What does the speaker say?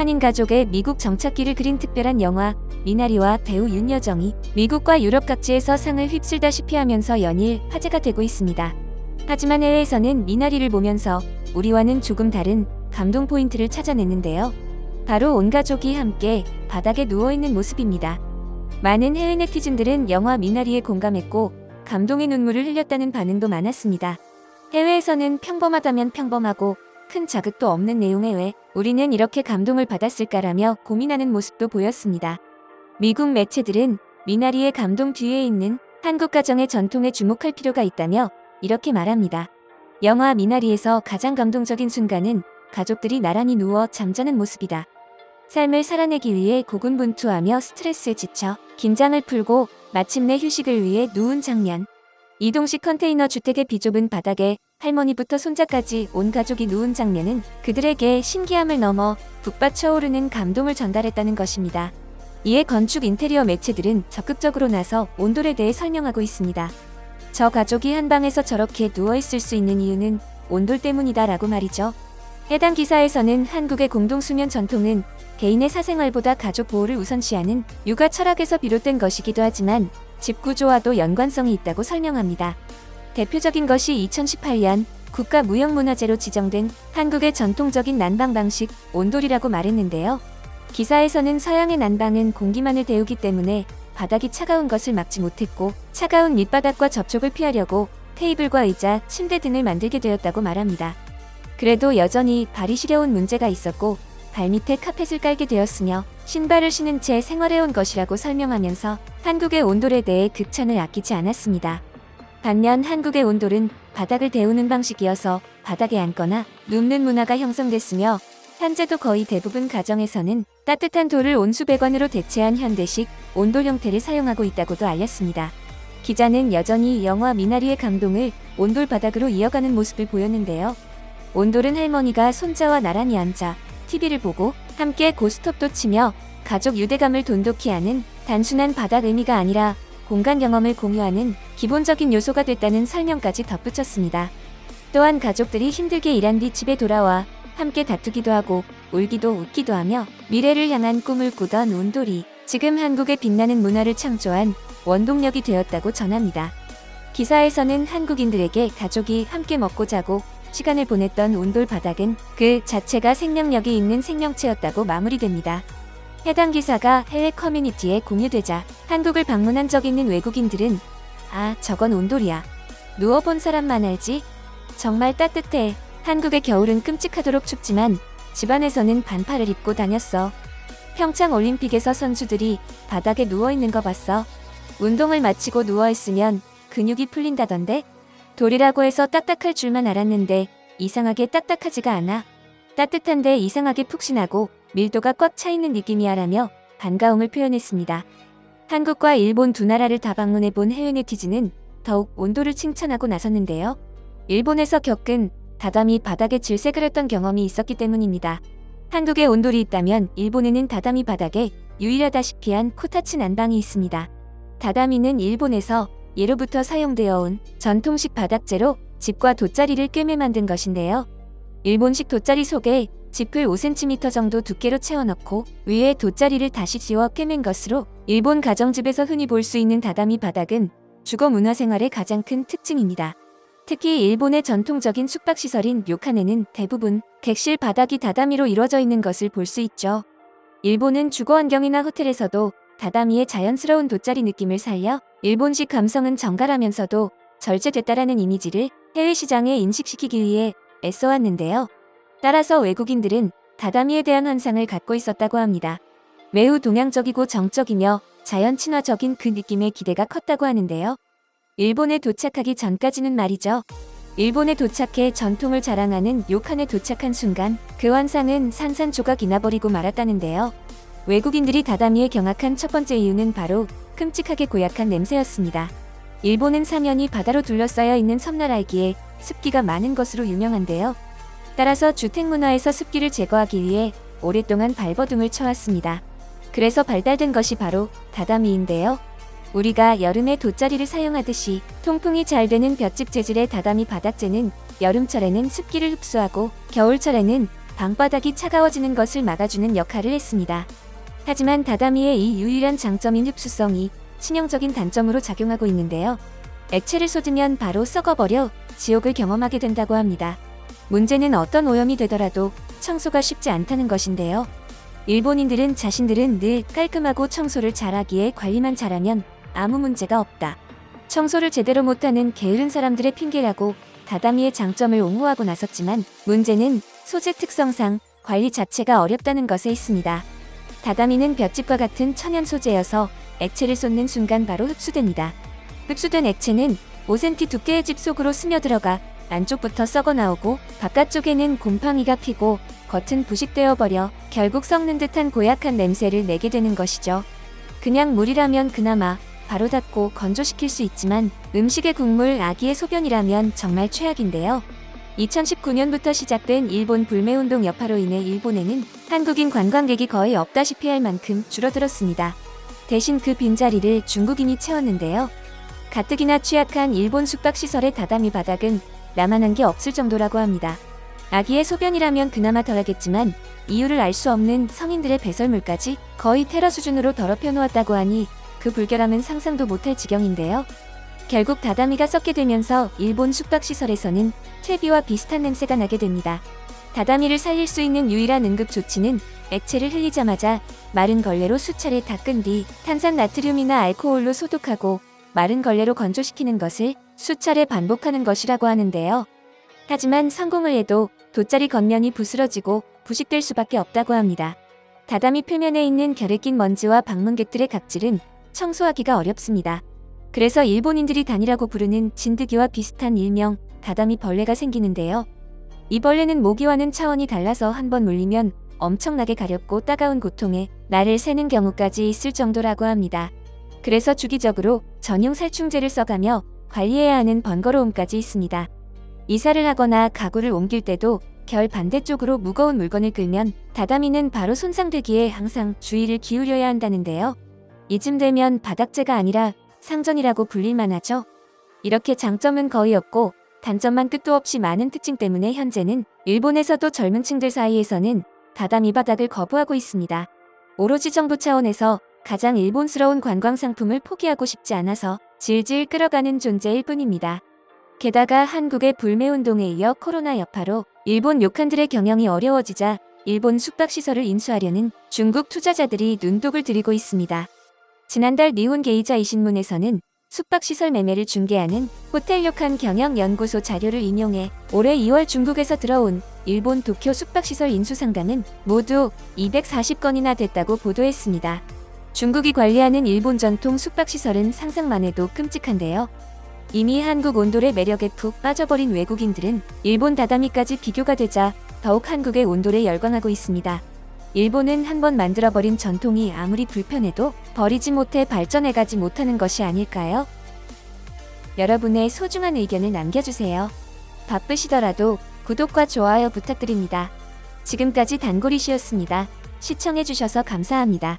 한인 가족의 미국 정착기를 그린 특별한 영화 미나리와 배우 윤여정이 미국과 유럽 각지에서 상을 휩쓸다시피 하면서 연일 화제가 되고 있습니다. 하지만 해외에서는 미나리를 보면서 우리와는 조금 다른 감동 포인트를 찾아냈는데요. 바로 온 가족이 함께 바닥에 누워있는 모습입니다. 많은 해외 네티즌들은 영화 미나리에 공감했고 감동의 눈물을 흘렸다는 반응도 많았습니다. 해외에서는 평범하다면 평범하고 큰 자극도 없는 내용에 왜 우리는 이렇게 감동을 받았을까라며 고민하는 모습도 보였습니다. 미국 매체들은 미나리의 감동 뒤에 있는 한국 가정의 전통에 주목할 필요가 있다며 이렇게 말합니다. 영화 미나리에서 가장 감동적인 순간은 가족들이 나란히 누워 잠자는 모습이다. 삶을 살아내기 위해 고군분투하며 스트레스에 지쳐 긴장을 풀고 마침내 휴식을 위해 누운 장면. 이동식 컨테이너 주택의 비좁은 바닥에 할머니부터 손자까지 온 가족이 누운 장면은 그들에게 신기함을 넘어 북받쳐 오르는 감동을 전달했다는 것입니다. 이에 건축 인테리어 매체들은 적극적으로 나서 온돌에 대해 설명하고 있습니다. 저 가족이 한 방에서 저렇게 누워있을 수 있는 이유는 온돌 때문이다 라고 말이죠. 해당 기사에서는 한국의 공동수면 전통은 개인의 사생활보다 가족 보호를 우선시하는 육아 철학에서 비롯된 것이기도 하지만 집 구조와도 연관성이 있다고 설명합니다. 대표적인 것이 2018년 국가무형문화재로 지정된 한국의 전통적인 난방 방식 온돌이라고 말했는데요. 기사에서는 서양의 난방은 공기만을 데우기 때문에 바닥이 차가운 것을 막지 못했고 차가운 밑바닥과 접촉을 피하려고 테이블과 의자, 침대 등을 만들게 되었다고 말합니다. 그래도 여전히 발이 시려운 문제가 있었고 발밑에 카펫을 깔게 되었으며 신발을 신은 채 생활해온 것이라고 설명하면서 한국의 온돌에 대해 극찬을 아끼지 않았습니다. 반면 한국의 온돌은 바닥을 데우는 방식이어서 바닥에 앉거나 눕는 문화가 형성됐으며 현재도 거의 대부분 가정에서는 따뜻한 돌을 온수배관으로 대체한 현대식 온돌 형태를 사용하고 있다고도 알렸습니다. 기자는 여전히 영화 미나리의 감동을 온돌 바닥으로 이어가는 모습을 보였는데요. 온돌은 할머니가 손자와 나란히 앉아 TV를 보고 함께 고스톱도 치며 가족 유대감을 돈독히 하는 단순한 바닥 의미가 아니라 공간 경험을 공유하는 기본적인 요소가 됐다는 설명까지 덧붙였습니다. 또한 가족들이 힘들게 일한 뒤 집에 돌아와 함께 다투기도 하고 울기도 웃기도 하며 미래를 향한 꿈을 꾸던 온돌이 지금 한국의 빛나는 문화를 창조한 원동력이 되었다고 전합니다. 기사에서는 한국인들에게 가족이 함께 먹고 자고 시간을 보냈던 온돌 바닥은 그 자체가 생명력이 있는 생명체였다고 마무리됩니다. 해당 기사가 해외 커뮤니티에 공유되자 한국을 방문한 적 있는 외국인들은 아, 저건 온돌이야. 누워본 사람만 알지? 정말 따뜻해. 한국의 겨울은 끔찍하도록 춥지만 집안에서는 반팔을 입고 다녔어. 평창 올림픽에서 선수들이 바닥에 누워있는 거 봤어. 운동을 마치고 누워있으면 근육이 풀린다던데? 돌이라고 해서 딱딱할 줄만 알았는데 이상하게 딱딱하지가 않아. 따뜻한데 이상하게 푹신하고 밀도가 꽉 차있는 느낌이야 라며 반가움을 표현했습니다. 한국과 일본 두 나라를 다 방문해본 해외 네티즌은 더욱 온돌을 칭찬하고 나섰는데요. 일본에서 겪은 다다미 바닥에 질색을 했던 경험이 있었기 때문입니다. 한국에 온돌이 있다면 일본에는 다다미 바닥에 유일하다시피 한 코타츠 난방이 있습니다. 다다미는 일본에서 예로부터 사용되어 온 전통식 바닥재로 집과 돗자리를 꿰매 만든 것인데요. 일본식 돗자리 속에 짚을 5cm 정도 두께로 채워넣고 위에 돗자리를 다시 지워 꿰맨 것으로 일본 가정집에서 흔히 볼 수 있는 다다미 바닥은 주거 문화생활의 가장 큰 특징입니다. 특히 일본의 전통적인 숙박시설인 료칸에는 대부분 객실 바닥이 다다미로 이루어져 있는 것을 볼 수 있죠. 일본은 주거환경이나 호텔에서도 다다미의 자연스러운 돗자리 느낌을 살려 일본식 감성은 정갈하면서도 절제됐다라는 이미지를 해외 시장에 인식시키기 위해 애써왔는데요. 따라서 외국인들은 다다미에 대한 환상을 갖고 있었다고 합니다. 매우 동양적이고 정적이며 자연 친화적인 그 느낌에 기대가 컸다고 하는데요. 일본에 도착하기 전까지는 말이죠. 일본에 도착해 전통을 자랑하는 료칸에 도착한 순간 그 환상은 산산조각 나버리고 말았다는데요. 외국인들이 다다미에 경악한 첫 번째 이유는 바로 끔찍하게 고약한 냄새였습니다. 일본은 사면이 바다로 둘러싸여 있는 섬나라이기에 습기가 많은 것으로 유명한데요. 따라서 주택문화에서 습기를 제거하기 위해 오랫동안 발버둥을 쳐왔습니다. 그래서 발달된 것이 바로 다다미인데요. 우리가 여름에 돗자리를 사용하듯이 통풍이 잘 되는 볏짚 재질의 다다미 바닥재는 여름철에는 습기를 흡수하고 겨울철에는 방바닥이 차가워지는 것을 막아주는 역할을 했습니다. 하지만 다다미의 이 유일한 장점인 흡수성이 치명적인 단점으로 작용하고 있는데요. 액체를 쏟으면 바로 썩어버려 지옥을 경험하게 된다고 합니다. 문제는 어떤 오염이 되더라도 청소가 쉽지 않다는 것인데요. 일본인들은 자신들은 늘 깔끔하고 청소를 잘하기에 관리만 잘하면 아무 문제가 없다. 청소를 제대로 못하는 게으른 사람들의 핑계라고 다다미의 장점을 옹호하고 나섰지만 문제는 소재 특성상 관리 자체가 어렵다는 것에 있습니다. 다다미는 볏짚과 같은 천연 소재여서 액체를 쏟는 순간 바로 흡수됩니다. 흡수된 액체는 5cm 두께의 집 속으로 스며들어가 안쪽부터 썩어 나오고 바깥쪽에는 곰팡이가 피고 겉은 부식되어 버려 결국 썩는 듯한 고약한 냄새를 내게 되는 것이죠. 그냥 물이라면 그나마 바로 닦고 건조시킬 수 있지만 음식의 국물, 아기의 소변이라면 정말 최악인데요. 2019년부터 시작된 일본 불매운동 여파로 인해 일본에는 한국인 관광객이 거의 없다시피 할 만큼 줄어들었습니다. 대신 그 빈자리를 중국인이 채웠는데요. 가뜩이나 취약한 일본 숙박시설의 다다미 바닥은 나만한 게 없을 정도라고 합니다. 아기의 소변이라면 그나마 덜하겠지만 이유를 알 수 없는 성인들의 배설물까지 거의 테러 수준으로 더럽혀 놓았다고 하니 그 불결함은 상상도 못할 지경인데요. 결국 다다미가 썩게 되면서 일본 숙박시설에서는 퇴비와 비슷한 냄새가 나게 됩니다. 다다미를 살릴 수 있는 유일한 응급 조치는 액체를 흘리자마자 마른 걸레로 수차례 닦은 뒤 탄산 나트륨이나 알코올로 소독하고 마른 걸레로 건조시키는 것을 수차례 반복하는 것이라고 하는데요. 하지만 성공을 해도 돗자리 겉면이 부스러지고 부식될 수밖에 없다고 합니다. 다다미 표면에 있는 결에 낀 먼지와 방문객들의 각질은 청소하기가 어렵습니다. 그래서 일본인들이 단이라고 부르는 진드기와 비슷한 일명 다다미 벌레가 생기는데요. 이 벌레는 모기와는 차원이 달라서 한번 물리면 엄청나게 가렵고 따가운 고통에 날을 새는 경우까지 있을 정도라고 합니다. 그래서 주기적으로 전용 살충제를 써가며 관리해야 하는 번거로움까지 있습니다. 이사를 하거나 가구를 옮길 때도 결 반대쪽으로 무거운 물건을 끌면 다다미는 바로 손상되기에 항상 주의를 기울여야 한다는데요. 이쯤 되면 바닥재가 아니라 상전이라고 불릴만 하죠. 이렇게 장점은 거의 없고 단점만 끝도 없이 많은 특징 때문에 현재는 일본에서도 젊은 층들 사이에서는 다다미 바닥을 거부하고 있습니다. 오로지 정부 차원에서 가장 일본스러운 관광 상품을 포기하고 싶지 않아서 질질 끌어가는 존재일 뿐입니다. 게다가 한국의 불매운동에 이어 코로나 여파로 일본 료칸들의 경영이 어려워지자 일본 숙박시설을 인수하려는 중국 투자자들이 눈독을 들이고 있습니다. 지난달 니혼 게이자 이신문에서는 숙박시설 매매를 중개하는 호텔 료칸 경영연구소 자료를 인용해 올해 2월 중국에서 들어온 일본 도쿄 숙박시설 인수 상담은 모두 240건이나 됐다고 보도했습니다. 중국이 관리하는 일본 전통 숙박시설은 상상만 해도 끔찍한데요. 이미 한국 온돌의 매력에 푹 빠져버린 외국인들은 일본 다다미까지 비교가 되자 더욱 한국의 온돌에 열광하고 있습니다. 일본은 한번 만들어버린 전통이 아무리 불편해도 버리지 못해 발전해가지 못하는 것이 아닐까요? 여러분의 소중한 의견을 남겨주세요. 바쁘시더라도 구독과 좋아요 부탁드립니다. 지금까지 단골이시였습니다. 시청해주셔서 감사합니다.